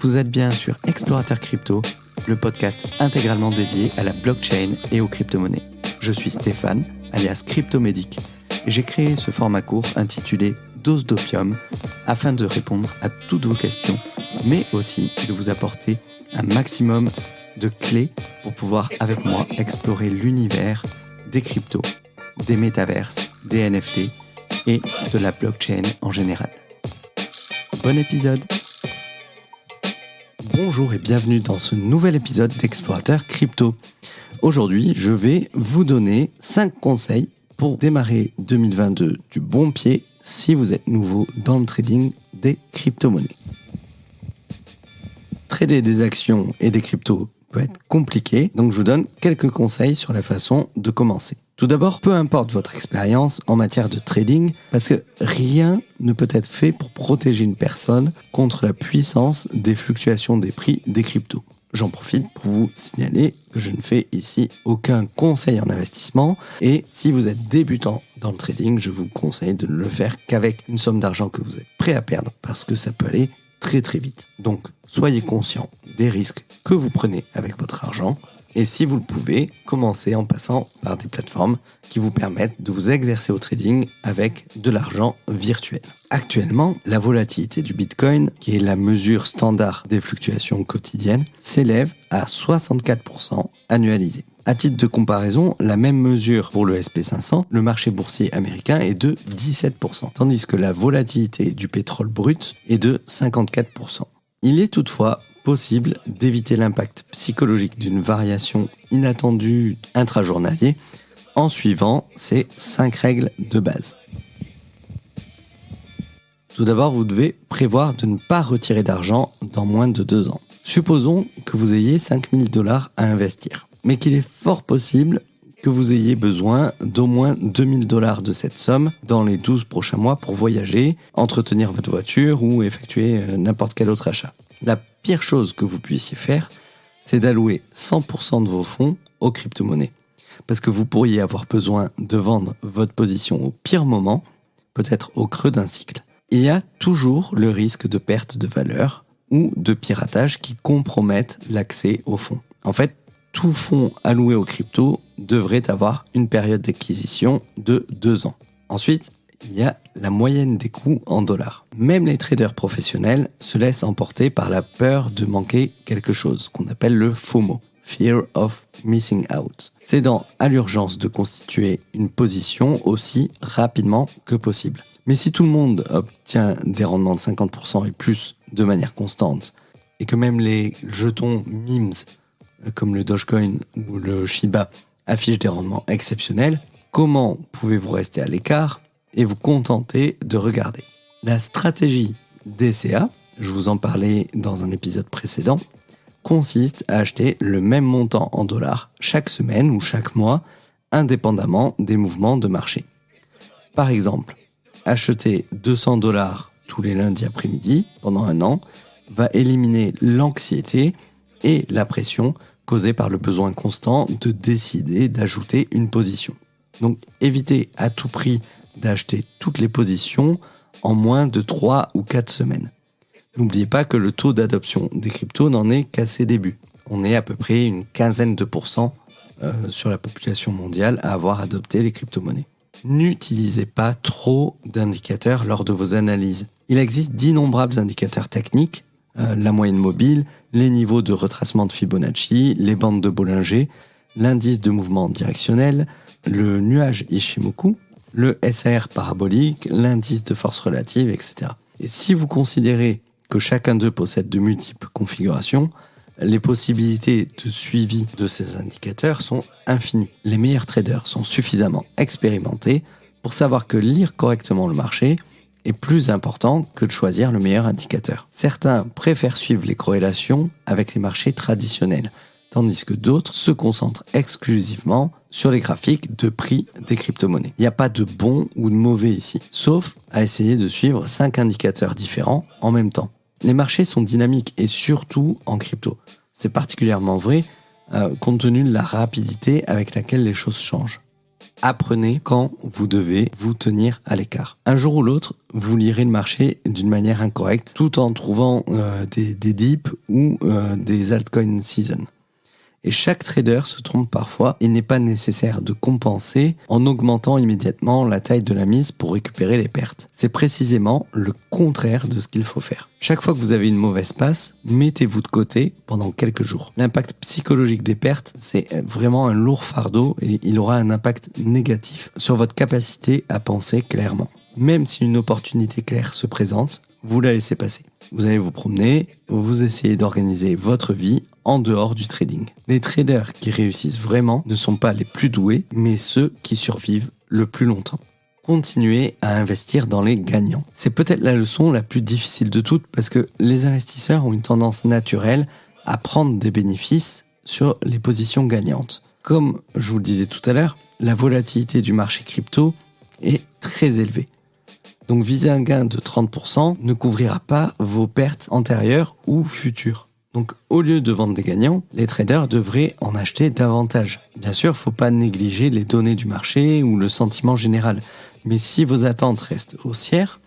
Vous êtes bien sur Explorateur Crypto, le podcast intégralement dédié à la blockchain et aux crypto-monnaies. Je suis Stéphane, alias Cryptomédic, et j'ai créé ce format court intitulé Dose d'opium afin de répondre à toutes vos questions, mais aussi de vous apporter un maximum de clés pour pouvoir avec moi explorer l'univers des cryptos, des métaverses, des NFT et de la blockchain en général. Bon épisode! Bonjour et bienvenue dans ce nouvel épisode d'Explorateur Crypto. Aujourd'hui, je vais vous donner 5 conseils pour démarrer 2022 du bon pied si vous êtes nouveau dans le trading des crypto-monnaies. Trader des actions et des cryptos peut être compliqué, donc je vous donne quelques conseils sur la façon de commencer. Tout d'abord, peu importe votre expérience en matière de trading, parce que rien ne peut être fait pour protéger une personne contre la puissance des fluctuations des prix des cryptos. J'en profite pour vous signaler que je ne fais ici aucun conseil en investissement et si vous êtes débutant dans le trading, je vous conseille de ne le faire qu'avec une somme d'argent que vous êtes prêt à perdre parce que ça peut aller très très vite. Donc, soyez conscient des risques que vous prenez avec votre argent. Et si vous le pouvez, commencez en passant par des plateformes qui vous permettent de vous exercer au trading avec de l'argent virtuel. Actuellement, la volatilité du Bitcoin, qui est la mesure standard des fluctuations quotidiennes, s'élève à 64% annualisé. À titre de comparaison, la même mesure pour le SP500, le marché boursier américain est de 17%, tandis que la volatilité du pétrole brut est de 54%. Il est toutefois possible d'éviter l'impact psychologique d'une variation inattendue intrajournalier en suivant ces 5 règles de base. Tout d'abord, vous devez prévoir de ne pas retirer d'argent dans moins de 2 ans. Supposons que vous ayez 5 000 $ à investir, mais qu'il est fort possible que vous ayez besoin d'au moins 2 000 $ de cette somme dans les 12 prochains mois pour voyager, entretenir votre voiture ou effectuer n'importe quel autre achat. La pire chose que vous puissiez faire, c'est d'allouer 100% de vos fonds aux crypto-monnaies. Parce que vous pourriez avoir besoin de vendre votre position au pire moment, peut-être au creux d'un cycle. Il y a toujours le risque de perte de valeur ou de piratage qui compromettent l'accès aux fonds. En fait, tout fonds alloué aux cryptos devrait avoir une période d'acquisition de 2 ans. Ensuite, il y a la moyenne des coûts en dollars. Même les traders professionnels se laissent emporter par la peur de manquer quelque chose, qu'on appelle le FOMO, Fear of Missing Out, cédant à l'urgence de constituer une position aussi rapidement que possible. Mais si tout le monde obtient des rendements de 50% et plus de manière constante, et que même les jetons memes, comme le Dogecoin ou le Shiba, affichent des rendements exceptionnels, comment pouvez-vous rester à l'écart et vous contenter de regarder? La stratégie DCA, je vous en parlais dans un épisode précédent, consiste à acheter le même montant en dollars chaque semaine ou chaque mois, indépendamment des mouvements de marché. Par exemple, acheter 200 $ tous les lundis après-midi pendant 1 an va éliminer l'anxiété et la pression causée par le besoin constant de décider d'ajouter une position. Donc évitez à tout prix d'acheter toutes les positions en moins de 3 ou 4 semaines. N'oubliez pas que le taux d'adoption des cryptos n'en est qu'à ses débuts. On est à peu près une quinzaine de pourcents sur la population mondiale à avoir adopté les crypto-monnaies. N'utilisez pas trop d'indicateurs lors de vos analyses. Il existe d'innombrables indicateurs techniques, la moyenne mobile, les niveaux de retracement de Fibonacci, les bandes de Bollinger, l'indice de mouvement directionnel, le nuage Ishimoku, le SR parabolique, l'indice de force relative, etc. Et si vous considérez que chacun d'eux possède de multiples configurations, les possibilités de suivi de ces indicateurs sont infinies. Les meilleurs traders sont suffisamment expérimentés pour savoir que lire correctement le marché est plus important que de choisir le meilleur indicateur. Certains préfèrent suivre les corrélations avec les marchés traditionnels, tandis que d'autres se concentrent exclusivement sur les graphiques de prix des crypto-monnaies. Il n'y a pas de bon ou de mauvais ici, sauf à essayer de suivre 5 indicateurs différents en même temps. Les marchés sont dynamiques et surtout en crypto. C'est particulièrement vrai compte tenu de la rapidité avec laquelle les choses changent. Apprenez quand vous devez vous tenir à l'écart. Un jour ou l'autre, vous lirez le marché d'une manière incorrecte tout en trouvant des dips ou des altcoin season. Et chaque trader se trompe parfois. Il n'est pas nécessaire de compenser en augmentant immédiatement la taille de la mise pour récupérer les pertes. C'est précisément le contraire de ce qu'il faut faire. Chaque fois que vous avez une mauvaise passe, mettez-vous de côté pendant quelques jours. L'impact psychologique des pertes, c'est vraiment un lourd fardeau et il aura un impact négatif sur votre capacité à penser clairement. Même si une opportunité claire se présente, vous la laissez passer. Vous allez vous promener, vous essayez d'organiser votre vie en dehors du trading. Les traders qui réussissent vraiment ne sont pas les plus doués, mais ceux qui survivent le plus longtemps. Continuez à investir dans les gagnants. C'est peut-être la leçon la plus difficile de toutes parce que les investisseurs ont une tendance naturelle à prendre des bénéfices sur les positions gagnantes. Comme je vous le disais tout à l'heure, la volatilité du marché crypto est très élevée. Donc viser un gain de 30% ne couvrira pas vos pertes antérieures ou futures. Donc au lieu de vendre des gagnants, les traders devraient en acheter davantage. Bien sûr, il ne faut pas négliger les données du marché ou le sentiment général. Mais si vos attentes restent haussières,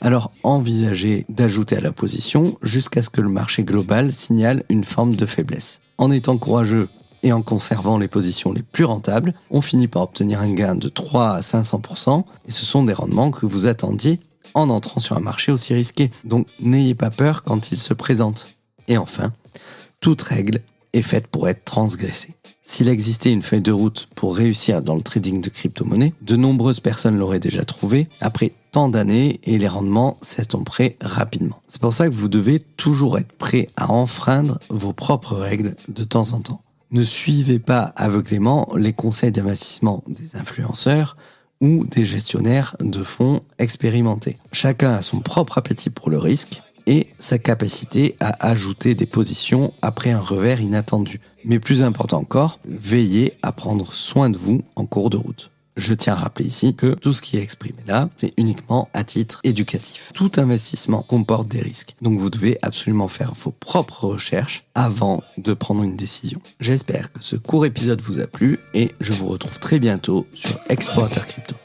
alors envisagez d'ajouter à la position jusqu'à ce que le marché global signale une forme de faiblesse. En étant courageux et en conservant les positions les plus rentables, on finit par obtenir un gain de 3 à 500%, et ce sont des rendements que vous attendiez en entrant sur un marché aussi risqué. Donc n'ayez pas peur quand il se présente. Et enfin, toute règle est faite pour être transgressée. S'il existait une feuille de route pour réussir dans le trading de crypto-monnaies, de nombreuses personnes l'auraient déjà trouvée après tant d'années et les rendements s'estomperaient rapidement. C'est pour ça que vous devez toujours être prêt à enfreindre vos propres règles de temps en temps. Ne suivez pas aveuglément les conseils d'investissement des influenceurs ou des gestionnaires de fonds expérimentés. Chacun a son propre appétit pour le risque et sa capacité à ajouter des positions après un revers inattendu. Mais plus important encore, veillez à prendre soin de vous en cours de route. Je tiens à rappeler ici que tout ce qui est exprimé là, c'est uniquement à titre éducatif. Tout investissement comporte des risques, donc vous devez absolument faire vos propres recherches avant de prendre une décision. J'espère que ce court épisode vous a plu et je vous retrouve très bientôt sur Explorateur Crypto.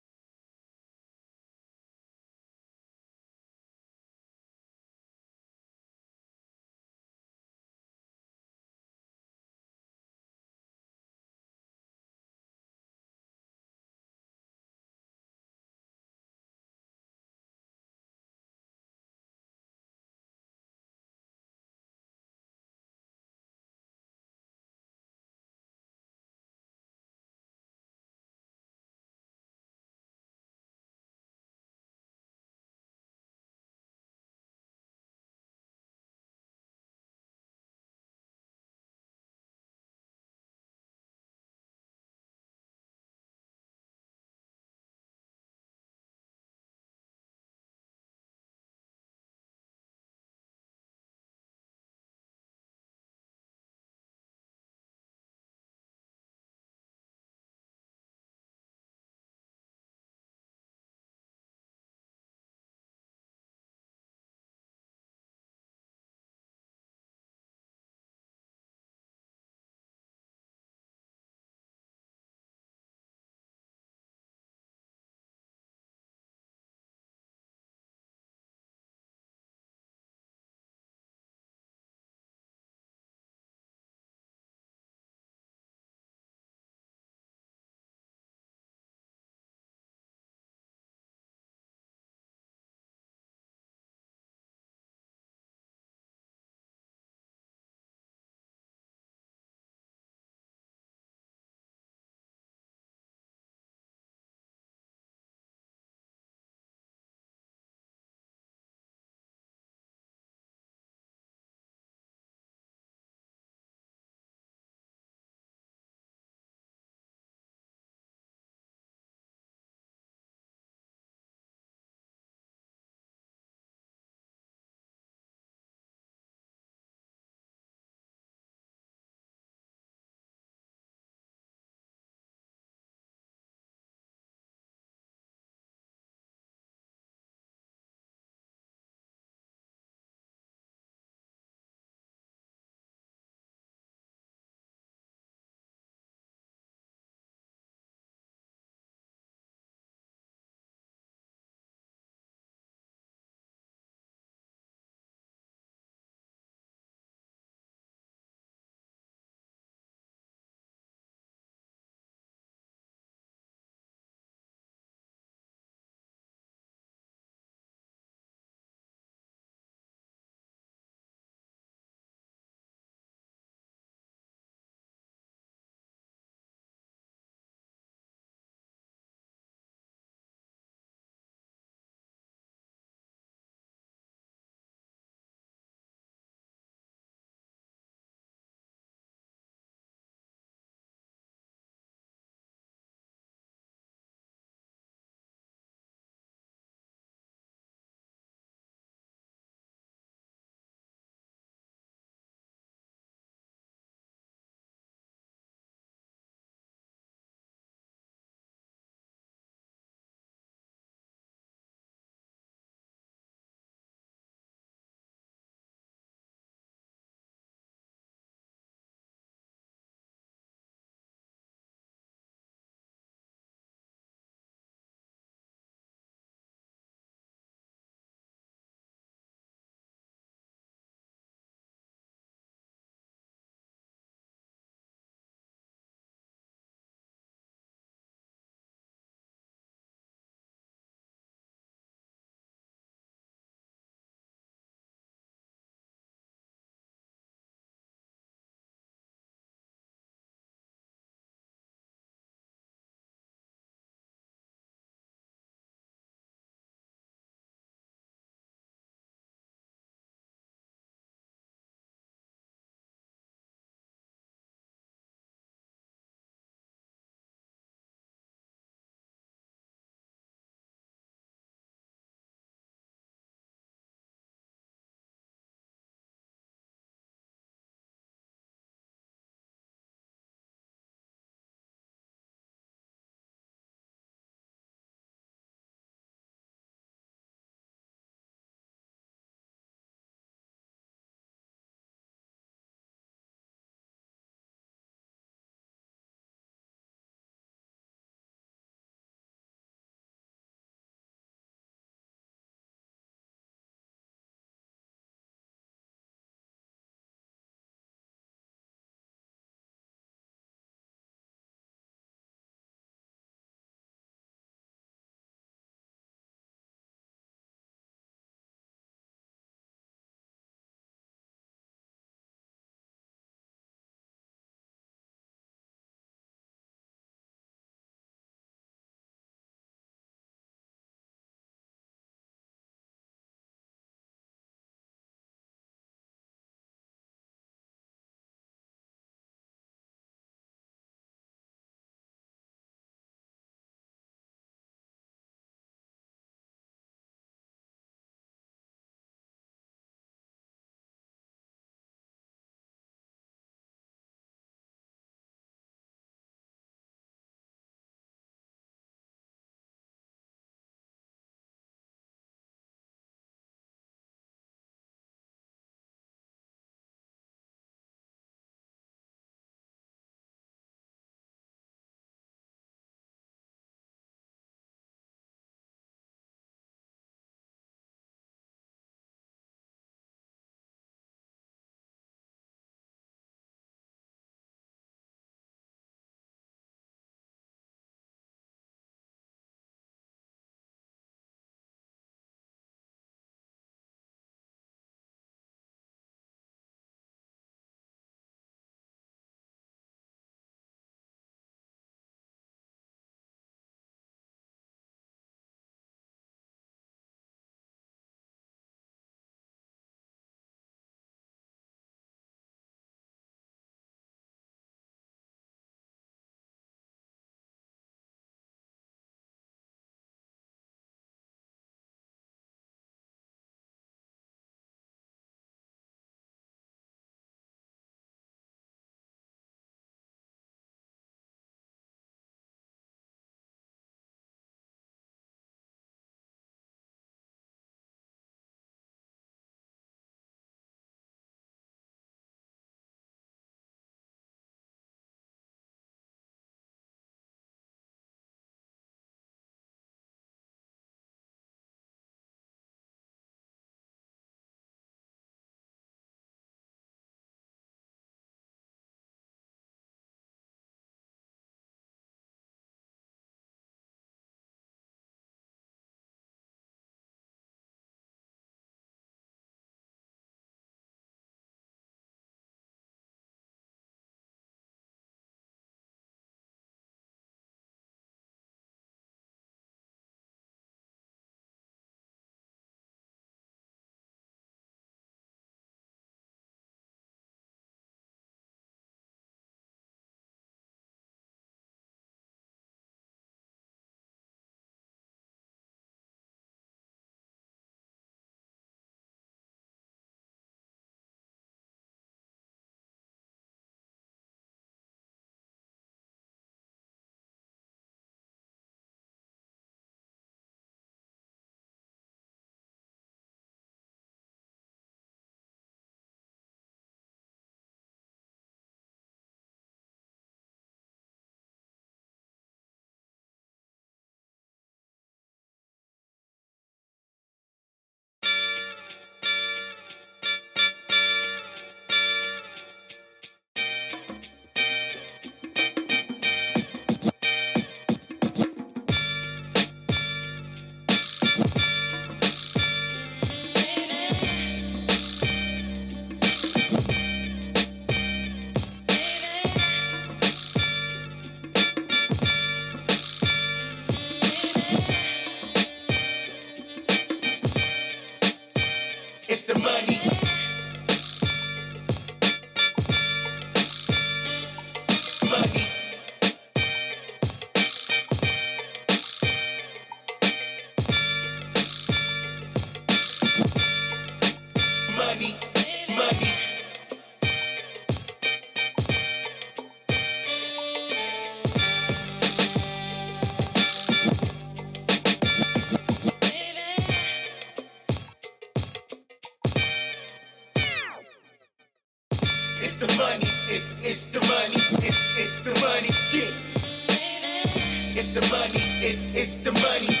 it's the money, it's the money,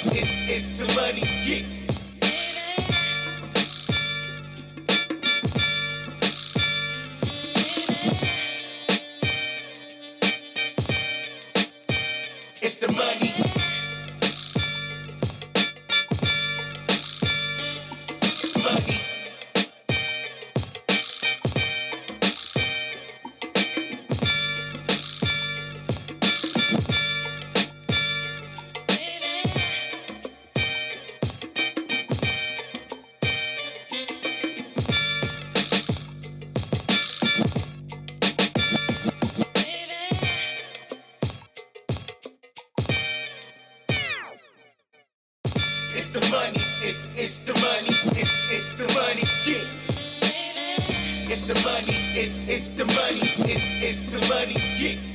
it's the money, yeah. It's the money. Money. It's the money, it's the money, it's the money, yeah. It's the money, it's the money, it's the money, yeah.